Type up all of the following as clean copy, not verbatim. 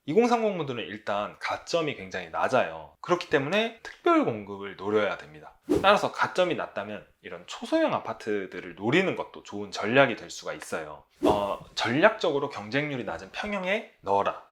2030분들은 일단 가점이 굉장히 낮아요. 그렇기 때문에 특별 공급을 노려야 됩니다. 따라서 가점이 낮다면 이런 초소형 아파트들을 노리는 것도 좋은 전략이 될 수가 있어요. 전략적으로 경쟁률이 낮은 평형에 넣어라.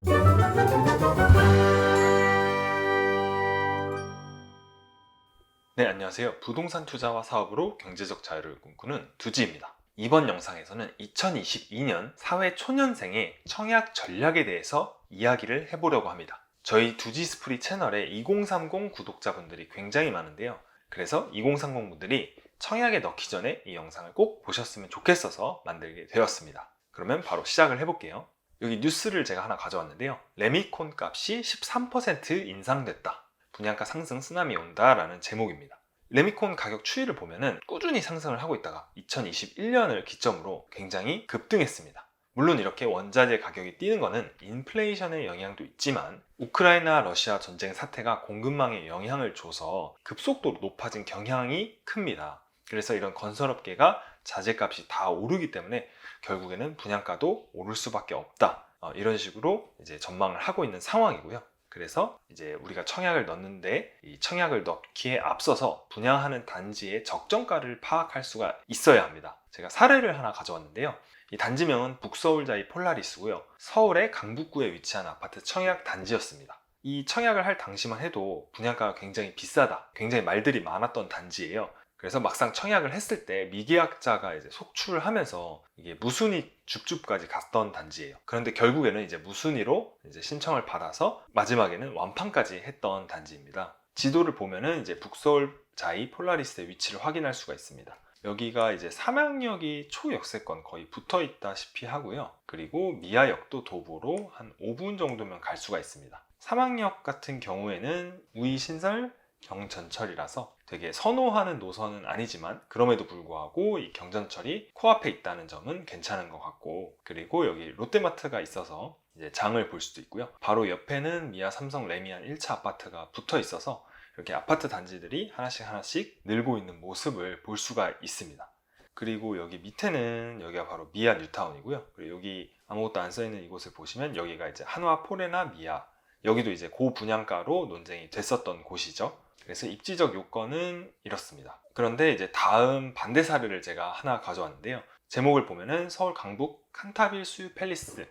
네, 안녕하세요. 부동산 투자와 사업으로 경제적 자유를 꿈꾸는 두지입니다. 이번 영상에서는 2022년 사회 초년생의 청약 전략에 대해서 이야기를 해보려고 합니다. 저희 두지스프리 채널에 2030 구독자분들이 굉장히 많은데요. 그래서 2030 분들이 청약에 넣기 전에 이 영상을 꼭 보셨으면 좋겠어서 만들게 되었습니다. 그러면 바로 시작을 해볼게요. 여기 뉴스를 제가 하나 가져왔는데요. 레미콘 값이 13% 인상됐다. 분양가 상승 쓰나미 온다 라는 제목입니다. 레미콘 가격 추이를 보면은 꾸준히 상승을 하고 있다가 2021년을 기점으로 굉장히 급등했습니다. 물론 이렇게 원자재 가격이 뛰는 거는 인플레이션의 영향도 있지만 우크라이나 러시아 전쟁 사태가 공급망에 영향을 줘서 급속도로 높아진 경향이 큽니다. 그래서 이런 건설업계가 자재값이 다 오르기 때문에 결국에는 분양가도 오를 수밖에 없다. 이런 식으로 이제 전망을 하고 있는 상황이고요. 그래서 이제 우리가 청약을 넣는데 이 청약을 넣기에 앞서서 분양하는 단지의 적정가를 파악할 수가 있어야 합니다. 제가 사례를 하나 가져왔는데요. 이 단지명은 북서울자이 폴라리스고요. 서울의 강북구에 위치한 아파트 청약 단지였습니다. 이 청약을 할 당시만 해도 분양가가 굉장히 비싸다, 굉장히 말들이 많았던 단지예요. 그래서 막상 청약을 했을 때 미계약자가 이제 속출을 하면서 이게 무순위 줍줍까지 갔던 단지예요. 그런데 결국에는 이제 무순위로 이제 신청을 받아서 마지막에는 완판까지 했던 단지입니다. 지도를 보면은 이제 북서울 자이 폴라리스의 위치를 확인할 수가 있습니다. 여기가 이제 삼양역이 초역세권 거의 붙어 있다시피 하고요. 그리고 미아역도 도보로 한 5분 정도면 갈 수가 있습니다. 삼양역 같은 경우에는 우이신설 경전철이라서 되게 선호하는 노선은 아니지만 그럼에도 불구하고 이 경전철이 코앞에 있다는 점은 괜찮은 것 같고, 그리고 여기 롯데마트가 있어서 이제 장을 볼 수도 있고요. 바로 옆에는 미아 삼성 레미안 1차 아파트가 붙어 있어서 이렇게 아파트 단지들이 하나씩 늘고 있는 모습을 볼 수가 있습니다. 그리고 여기 밑에는 여기가 바로 미아 뉴타운이고요. 그리고 여기 아무것도 안 써있는 이곳을 보시면 여기가 이제 한화 포레나 미아, 여기도 이제 고분양가로 논쟁이 됐었던 곳이죠. 그래서 입지적 요건은 이렇습니다. 그런데 이제 다음 반대 사례를 제가 하나 가져왔는데요. 제목을 보면은 서울 강북 칸타빌 수유 팰리스,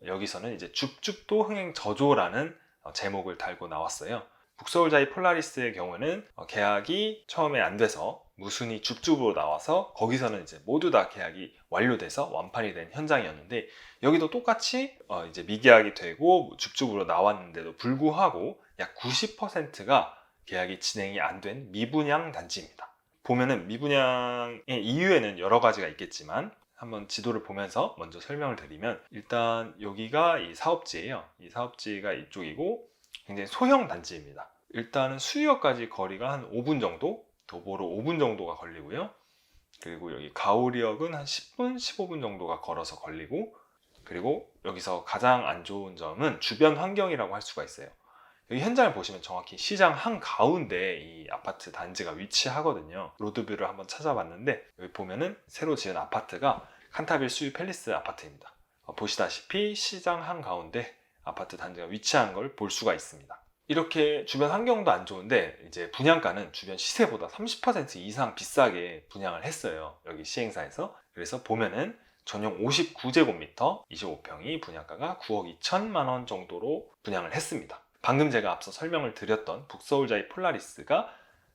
여기서는 이제 줍줍도 흥행 저조라는 제목을 달고 나왔어요. 북서울자이 폴라리스의 경우는 계약이 처음에 안 돼서 무순위 줍줍으로 나와서 거기서는 이제 모두 다 계약이 완료돼서 완판이 된 현장이었는데, 여기도 똑같이 이제 미계약이 되고 줍줍으로 나왔는데도 불구하고 약 90%가 계약이 진행이 안 된 미분양 단지입니다. 보면은 미분양의 이유에는 여러 가지가 있겠지만 한번 지도를 보면서 먼저 설명을 드리면, 일단 여기가 이 사업지예요. 이 사업지가 이쪽이고 굉장히 소형 단지입니다. 일단은 수유역까지 거리가 한 5분 정도, 도보로 5분 정도가 걸리고요. 그리고 여기 가오리역은 한 10분, 15분 정도가 걸어서 걸리고, 그리고 여기서 가장 안 좋은 점은 주변 환경이라고 할 수가 있어요. 여기 현장을 보시면 정확히 시장 한가운데 이 아파트 단지가 위치하거든요. 로드뷰를 한번 찾아봤는데 여기 보면은 새로 지은 아파트가 칸타빌 수유 팰리스 아파트입니다. 보시다시피 시장 한가운데 아파트 단지가 위치한 걸 볼 수가 있습니다. 이렇게 주변 환경도 안 좋은데 이제 분양가는 주변 시세보다 30% 이상 비싸게 분양을 했어요. 여기 시행사에서. 그래서 보면은 전용 59제곱미터 25평이 분양가가 9억 2천만 원 정도로 분양을 했습니다. 방금 제가 앞서 설명을 드렸던 북서울자이 폴라리스가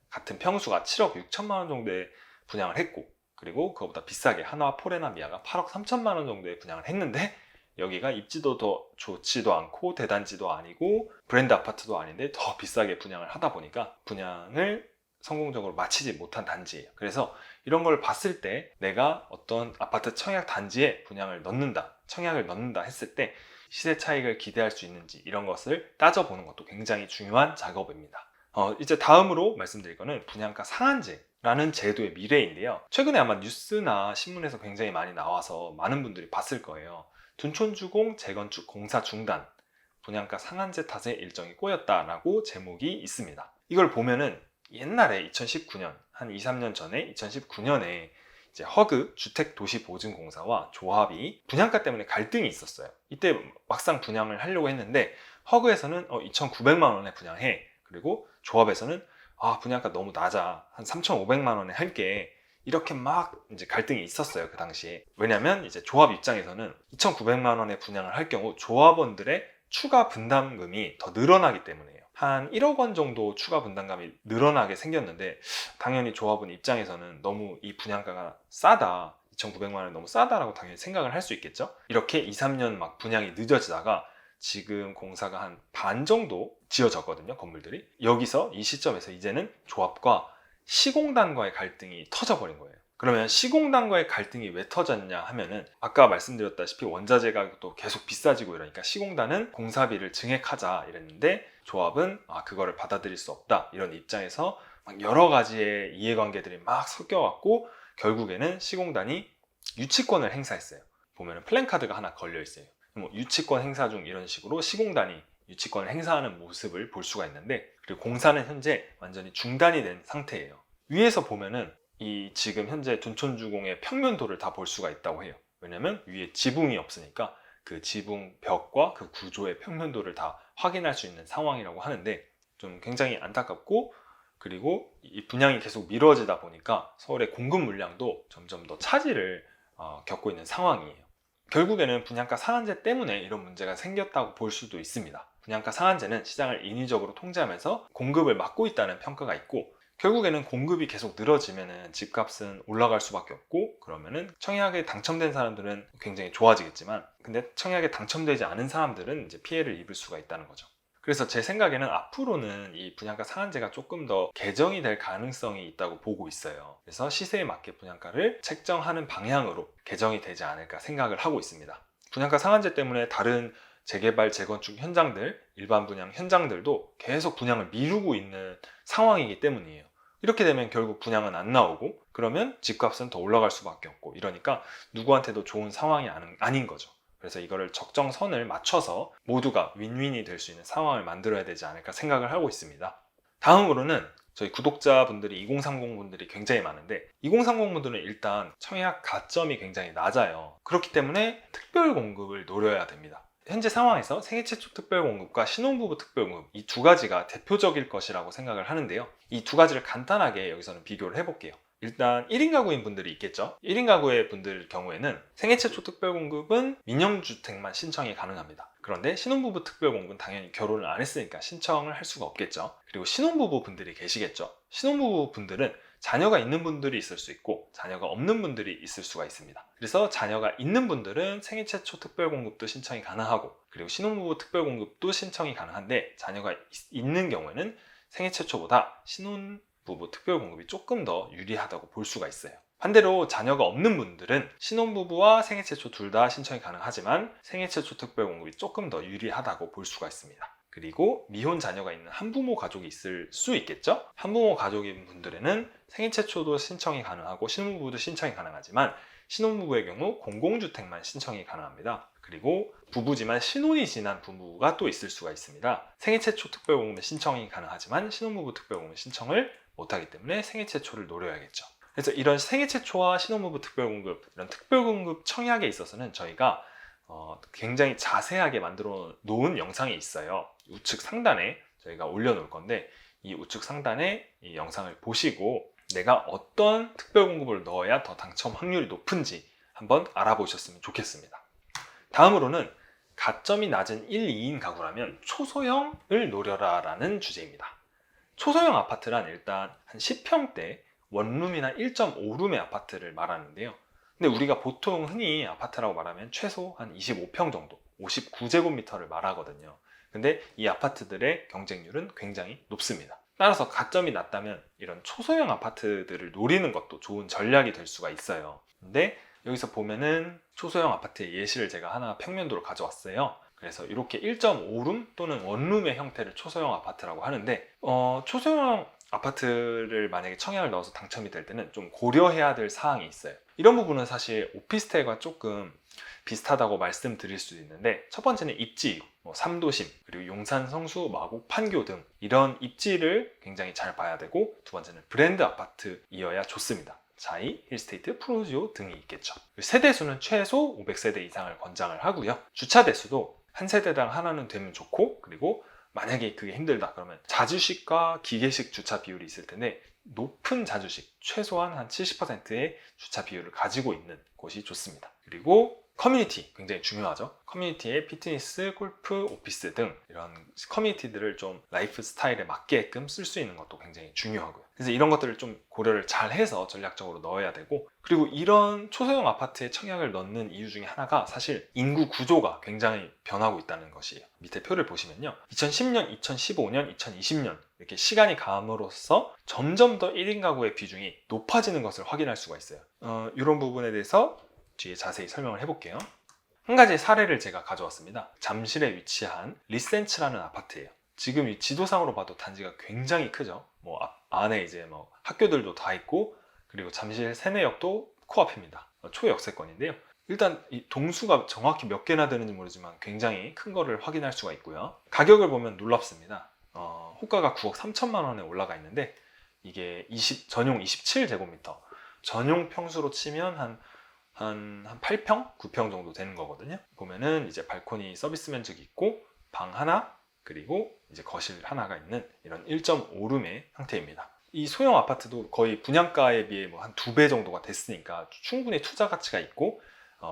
같은 평수가 7억 6천만 원 정도에 분양을 했고, 그리고 그거보다 비싸게 한화 포레나 미아가 8억 3천만 원 정도에 분양을 했는데, 여기가 입지도 더 좋지도 않고 대단지도 아니고 브랜드 아파트도 아닌데 더 비싸게 분양을 하다 보니까 분양을 성공적으로 마치지 못한 단지예요. 그래서 이런 걸 봤을 때 내가 어떤 아파트 청약 단지에 분양을 넣는다, 청약을 넣는다 했을 때 시세 차익을 기대할 수 있는지 이런 것을 따져보는 것도 굉장히 중요한 작업입니다. 이제 다음으로 말씀드릴 거는 분양가 상한제라는 제도의 미래인데요. 최근에 아마 뉴스나 신문에서 굉장히 많이 나와서 많은 분들이 봤을 거예요. 둔촌주공 재건축 공사 중단, 분양가 상한제 탓에 일정이 꼬였다라고 제목이 있습니다. 이걸 보면은 옛날에 2019년, 한 2, 3년 전에 2019년에 이제 허그 주택도시보증공사와 조합이 분양가 때문에 갈등이 있었어요. 이때 막상 분양을 하려고 했는데 허그에서는 2,900만 원에 분양해. 그리고 조합에서는 분양가 너무 낮아. 한 3,500만 원에 할게. 이렇게 막 이제 갈등이 있었어요, 그 당시에. 왜냐면 이제 조합 입장에서는 2,900만 원에 분양을 할 경우 조합원들의 추가 분담금이 더 늘어나기 때문이에요. 한 1억 원 정도 추가 분담금이 늘어나게 생겼는데 당연히 조합원 입장에서는 너무 이 분양가가 싸다, 2,900만 원이 너무 싸다라고 당연히 생각을 할 수 있겠죠. 이렇게 2, 3년 막 분양이 늦어지다가 지금 공사가 한 반 정도 지어졌거든요, 건물들이. 여기서 이 시점에서 이제는 조합과 시공단과의 갈등이 터져버린 거예요. 그러면 시공단과의 갈등이 왜 터졌냐 하면은 아까 말씀드렸다시피 원자재 가격도 계속 비싸지고 이러니까 시공단은 공사비를 증액하자 이랬는데 조합은 그거를 받아들일 수 없다 이런 입장에서 막 여러 가지의 이해관계들이 막 섞여갖고 결국에는 시공단이 유치권을 행사했어요. 보면은 플랜카드가 하나 걸려 있어요. 뭐 유치권 행사 중 이런 식으로 시공단이 유치권을 행사하는 모습을 볼 수가 있는데, 그리고 공사는 현재 완전히 중단이 된 상태예요. 위에서 보면은 이 지금 현재 둔촌주공의 평면도를 다 볼 수가 있다고 해요. 왜냐면 위에 지붕이 없으니까 그 지붕 벽과 그 구조의 평면도를 다 확인할 수 있는 상황이라고 하는데, 좀 굉장히 안타깝고, 그리고 이 분양이 계속 미뤄지다 보니까 서울의 공급 물량도 점점 더 차질을 겪고 있는 상황이에요. 결국에는 분양가 상한제 때문에 이런 문제가 생겼다고 볼 수도 있습니다. 분양가 상한제는 시장을 인위적으로 통제하면서 공급을 막고 있다는 평가가 있고, 결국에는 공급이 계속 늘어지면은 집값은 올라갈 수밖에 없고, 그러면은 청약에 당첨된 사람들은 굉장히 좋아지겠지만, 근데 청약에 당첨되지 않은 사람들은 이제 피해를 입을 수가 있다는 거죠. 그래서 제 생각에는 앞으로는 이 분양가 상한제가 조금 더 개정이 될 가능성이 있다고 보고 있어요. 그래서 시세에 맞게 분양가를 책정하는 방향으로 개정이 되지 않을까 생각을 하고 있습니다. 분양가 상한제 때문에 다른 재개발, 재건축 현장들, 일반 분양 현장들도 계속 분양을 미루고 있는 상황이기 때문이에요. 이렇게 되면 결국 분양은 안 나오고, 그러면 집값은 더 올라갈 수밖에 없고, 이러니까 누구한테도 좋은 상황이 아닌 거죠. 그래서 이거를 적정선을 맞춰서 모두가 윈윈이 될 수 있는 상황을 만들어야 되지 않을까 생각을 하고 있습니다. 다음으로는 저희 구독자분들이 2030 분들이 굉장히 많은데, 2030 분들은 일단 청약 가점이 굉장히 낮아요. 그렇기 때문에 특별 공급을 노려야 됩니다. 현재 상황에서 생애 최초 특별 공급과 신혼부부 특별 공급, 이 두 가지가 대표적일 것이라고 생각을 하는데요. 이 두 가지를 간단하게 여기서는 비교를 해볼게요. 일단 1인 가구인 분들이 있겠죠. 1인 가구의 분들 경우에는 생애 최초 특별공급은 민영주택만 신청이 가능합니다. 그런데 신혼부부 특별공급은 당연히 결혼을 안 했으니까 신청을 할 수가 없겠죠. 그리고 신혼부부 분들이 계시겠죠. 신혼부부 분들은 자녀가 있는 분들이 있을 수 있고 자녀가 없는 분들이 있을 수가 있습니다. 그래서 자녀가 있는 분들은 생애 최초 특별공급도 신청이 가능하고, 그리고 신혼부부 특별공급도 신청이 가능한데, 자녀가 있는 경우에는 생애 최초보다 신혼부부 특별공급이 조금 더 유리하다고 볼 수가 있어요. 반대로 자녀가 없는 분들은 신혼부부와 생애 최초 둘 다 신청이 가능하지만 생애 최초 특별공급이 조금 더 유리하다고 볼 수가 있습니다. 그리고 미혼 자녀가 있는 한부모 가족이 있을 수 있겠죠? 한부모 가족인 분들에는 생애 최초도 신청이 가능하고 신혼부부도 신청이 가능하지만 신혼부부의 경우 공공주택만 신청이 가능합니다. 그리고 부부지만 신혼이 지난 부부가 또 있을 수가 있습니다. 생애 최초 특별공급은 신청이 가능하지만 신혼부부 특별공급은 신청을 못하기 때문에 생애 최초를 노려야겠죠. 그래서 이런 생애 최초와 신혼부부 특별공급, 이런 특별공급 청약에 있어서는 저희가 굉장히 자세하게 만들어 놓은 영상이 있어요. 우측 상단에 저희가 올려놓을 건데, 이 우측 상단에 이 영상을 보시고 내가 어떤 특별공급을 넣어야 더 당첨 확률이 높은지 한번 알아보셨으면 좋겠습니다. 다음으로는 가점이 낮은 1, 2인 가구라면 초소형을 노려라 라는 주제입니다. 초소형 아파트란 일단 한 10평대 원룸이나 1.5룸의 아파트를 말하는데요. 근데 우리가 보통 흔히 아파트라고 말하면 최소 한 25평 정도, 59제곱미터를 말하거든요. 근데 이 아파트들의 경쟁률은 굉장히 높습니다. 따라서 가점이 낮다면 이런 초소형 아파트들을 노리는 것도 좋은 전략이 될 수가 있어요. 근데 여기서 보면은 초소형 아파트의 예시를 제가 하나 평면도로 가져왔어요. 그래서 이렇게 1.5룸 또는 원룸의 형태를 초소형 아파트라고 하는데, 초소형 아파트를 만약에 청약을 넣어서 당첨이 될 때는 좀 고려해야 될 사항이 있어요. 이런 부분은 사실 오피스텔과 조금 비슷하다고 말씀드릴 수 있는데, 첫 번째는 입지, 삼도심, 그리고 용산, 성수, 마곡, 판교 등 이런 입지를 굉장히 잘 봐야 되고, 두 번째는 브랜드 아파트이어야 좋습니다. 자이, 힐스테이트, 프루지오 등이 있겠죠. 세대수는 최소 500세대 이상을 권장을 하고요. 주차 대수도 한 세대당 하나는 되면 좋고, 그리고 만약에 그게 힘들다 그러면 자주식과 기계식 주차 비율이 있을 텐데 높은 자주식, 최소한 한 70%의 주차 비율을 가지고 있는 곳이 좋습니다. 그리고 커뮤니티 굉장히 중요하죠. 커뮤니티에 피트니스, 골프, 오피스 등 이런 커뮤니티들을 좀 라이프 스타일에 맞게끔 쓸 수 있는 것도 굉장히 중요하고요. 그래서 이런 것들을 좀 고려를 잘 해서 전략적으로 넣어야 되고, 그리고 이런 초소형 아파트에 청약을 넣는 이유 중에 하나가 사실 인구 구조가 굉장히 변하고 있다는 것이에요. 밑에 표를 보시면요, 2010년, 2015년, 2020년 이렇게 시간이 감으로써 점점 더 1인 가구의 비중이 높아지는 것을 확인할 수가 있어요. 이런 부분에 대해서 뒤에 자세히 설명을 해볼게요. 한 가지 사례를 제가 가져왔습니다. 잠실에 위치한 리센츠라는 아파트예요. 지금 이 지도상으로 봐도 단지가 굉장히 크죠. 뭐 안에 이제 뭐 학교들도 다 있고, 그리고 잠실 세내역도 코앞입니다. 초역세권인데요. 일단 이 동수가 정확히 몇 개나 되는지 모르지만 굉장히 큰 거를 확인할 수가 있고요. 가격을 보면 놀랍습니다. 호가가 9억 3천만 원에 올라가 있는데 이게 전용 27제곱미터, 전용 평수로 치면 한 8평? 9평 정도 되는 거거든요. 보면은 이제 발코니 서비스 면적이 있고, 방 하나, 그리고 이제 거실 하나가 있는 이런 1.5룸의 형태입니다. 이 소형 아파트도 거의 분양가에 비해 뭐 한 2배 정도가 됐으니까 충분히 투자 가치가 있고,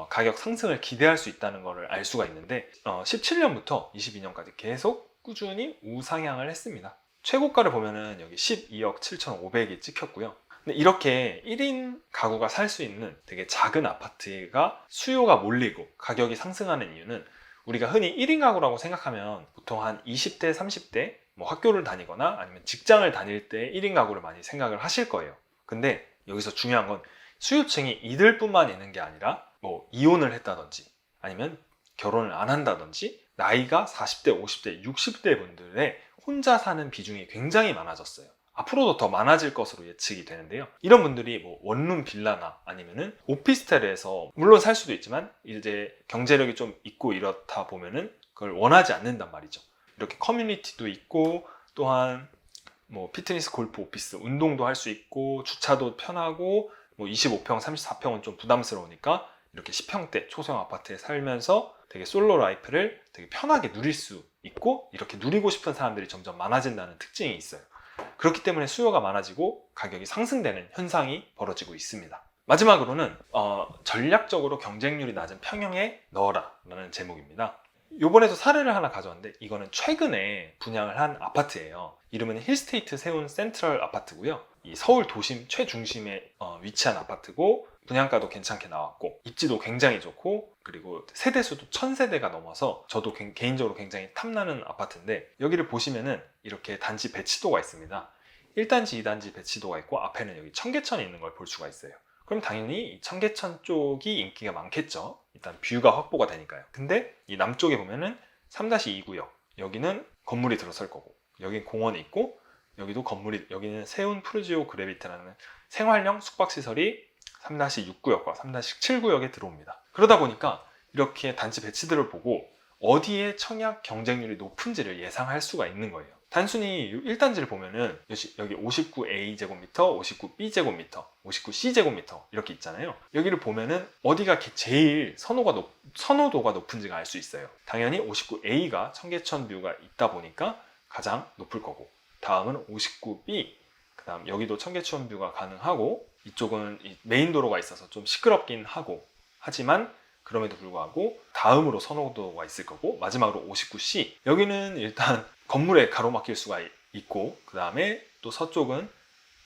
가격 상승을 기대할 수 있다는 것을 알 수가 있는데, 17년부터 22년까지 계속 꾸준히 우상향을 했습니다. 최고가를 보면은 여기 12억 7,500이 찍혔고요. 근데 이렇게 1인 가구가 살 수 있는 되게 작은 아파트가 수요가 몰리고 가격이 상승하는 이유는, 우리가 흔히 1인 가구라고 생각하면 보통 한 20대, 30대 뭐 학교를 다니거나 아니면 직장을 다닐 때 1인 가구를 많이 생각을 하실 거예요. 근데 여기서 중요한 건 수요층이 이들뿐만 있는 게 아니라 뭐 이혼을 했다든지 아니면 결혼을 안 한다든지 나이가 40대, 50대, 60대 분들의 혼자 사는 비중이 굉장히 많아졌어요. 앞으로도 더 많아질 것으로 예측이 되는데요. 이런 분들이 뭐 원룸 빌라나 아니면은 오피스텔에서 물론 살 수도 있지만 이제 경제력이 좀 있고 이렇다 보면은 그걸 원하지 않는단 말이죠. 이렇게 커뮤니티도 있고, 또한 뭐 피트니스, 골프, 오피스, 운동도 할 수 있고, 주차도 편하고, 뭐 25평, 34평은 좀 부담스러우니까 이렇게 10평대 초소형 아파트에 살면서 되게 솔로 라이프를 되게 편하게 누릴 수 있고, 이렇게 누리고 싶은 사람들이 점점 많아진다는 특징이 있어요. 그렇기 때문에 수요가 많아지고 가격이 상승되는 현상이 벌어지고 있습니다. 마지막으로는 전략적으로 경쟁률이 낮은 평형에 넣어라 라는 제목입니다. 이번에도 사례를 하나 가져왔는데, 이거는 최근에 분양을 한 아파트예요. 이름은 힐스테이트 세운 센트럴 아파트고요. 이 서울 도심 최중심에 위치한 아파트고, 분양가도 괜찮게 나왔고, 입지도 굉장히 좋고, 그리고 세대수도 1000세대가 넘어서 저도 개인적으로 굉장히 탐나는 아파트인데, 여기를 보시면은 이렇게 단지 배치도가 있습니다. 1단지, 2단지 배치도가 있고, 앞에는 여기 청계천이 있는 걸 볼 수가 있어요. 그럼 당연히 이 청계천 쪽이 인기가 많겠죠. 일단 뷰가 확보가 되니까요. 근데 이 남쪽에 보면은 3-2 구역, 여기는 건물이 들어설 거고, 여긴 공원이 있고, 여기도 건물이, 여기는 세운 프루지오 그래비트라는 생활형 숙박시설이 3-6 구역과 3-7 구역에 들어옵니다. 그러다 보니까 이렇게 단지 배치들을 보고 어디에 청약 경쟁률이 높은지를 예상할 수가 있는 거예요. 단순히 1단지를 보면은 여기 59A 제곱미터, 59B 제곱미터, 59C 제곱미터 이렇게 있잖아요. 여기를 보면은 어디가 제일 선호도가 높은지가 알 수 있어요. 당연히 59A가 청계천 뷰가 있다 보니까 가장 높을 거고, 다음은 59B, 그 다음 여기도 청계천 뷰가 가능하고, 이쪽은 메인 도로가 있어서 좀 시끄럽긴 하고, 하지만 그럼에도 불구하고 다음으로 선호도가 있을 거고, 마지막으로 59C, 여기는 일단 건물에 가로막힐 수가 있고, 그 다음에 또 서쪽은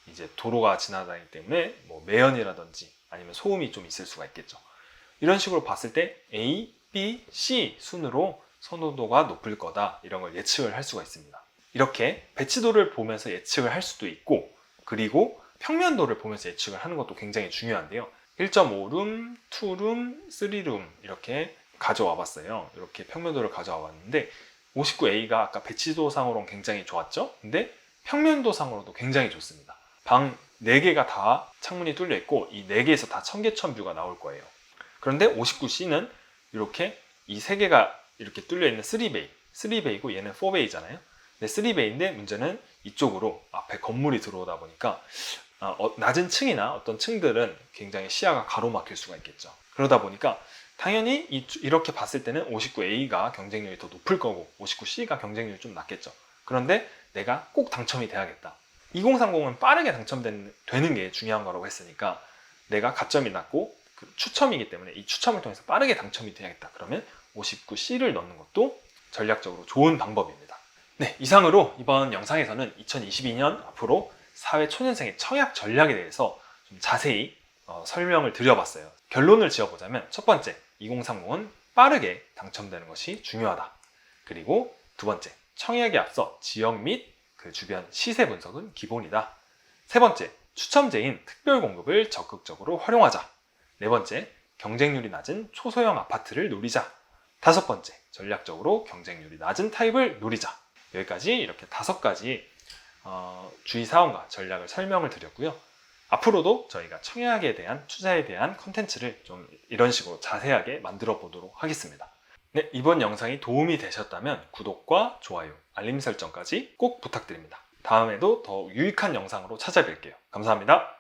이제 도로가 지나다니기 때문에 뭐 매연이라든지 아니면 소음이 좀 있을 수가 있겠죠. 이런 식으로 봤을 때 A, B, C 순으로 선호도가 높을 거다, 이런 걸 예측을 할 수가 있습니다. 이렇게 배치도를 보면서 예측을 할 수도 있고, 그리고 평면도를 보면서 예측을 하는 것도 굉장히 중요한데요. 1.5룸, 2룸, 3룸 이렇게 가져와 봤어요. 이렇게 평면도를 가져와 봤는데 59A가 아까 배치도상으로는 굉장히 좋았죠? 근데 평면도상으로도 굉장히 좋습니다. 방 4개가 다 창문이 뚫려 있고, 이 4개에서 다 청계천 뷰가 나올 거예요. 그런데 59C는 이렇게 이 3개가 이렇게 뚫려 있는 3베이, 3베이고 얘는 4베이잖아요. 근데 3베이인데 문제는 이쪽으로 앞에 건물이 들어오다 보니까 낮은 층이나 어떤 층들은 굉장히 시야가 가로막힐 수가 있겠죠. 그러다 보니까 당연히 이렇게 봤을 때는 59A가 경쟁률이 더 높을 거고 59C가 경쟁률이 좀 낮겠죠. 그런데 내가 꼭 당첨이 돼야겠다. 2030은 빠르게 당첨되는 게 중요한 거라고 했으니까 내가 가점이 낮고 추첨이기 때문에 이 추첨을 통해서 빠르게 당첨이 돼야겠다. 그러면 59C를 넣는 것도 전략적으로 좋은 방법입니다. 네, 이상으로 이번 영상에서는 2022년 앞으로 사회 초년생의 청약 전략에 대해서 좀 자세히 설명을 드려봤어요. 결론을 지어보자면 첫 번째, 2030은 빠르게 당첨되는 것이 중요하다. 그리고 두 번째, 청약에 앞서 지역 및 그 주변 시세 분석은 기본이다. 세 번째, 추첨제인 특별 공급을 적극적으로 활용하자. 네 번째, 경쟁률이 낮은 초소형 아파트를 노리자. 다섯 번째, 전략적으로 경쟁률이 낮은 타입을 노리자. 여기까지 이렇게 5가지 주의사항과 전략을 설명을 드렸고요. 앞으로도 저희가 청약에 대한 투자에 대한 컨텐츠를 좀 이런 식으로 자세하게 만들어 보도록 하겠습니다. 네, 이번 영상이 도움이 되셨다면 구독과 좋아요, 알림 설정까지 꼭 부탁드립니다. 다음에도 더 유익한 영상으로 찾아뵐게요. 감사합니다.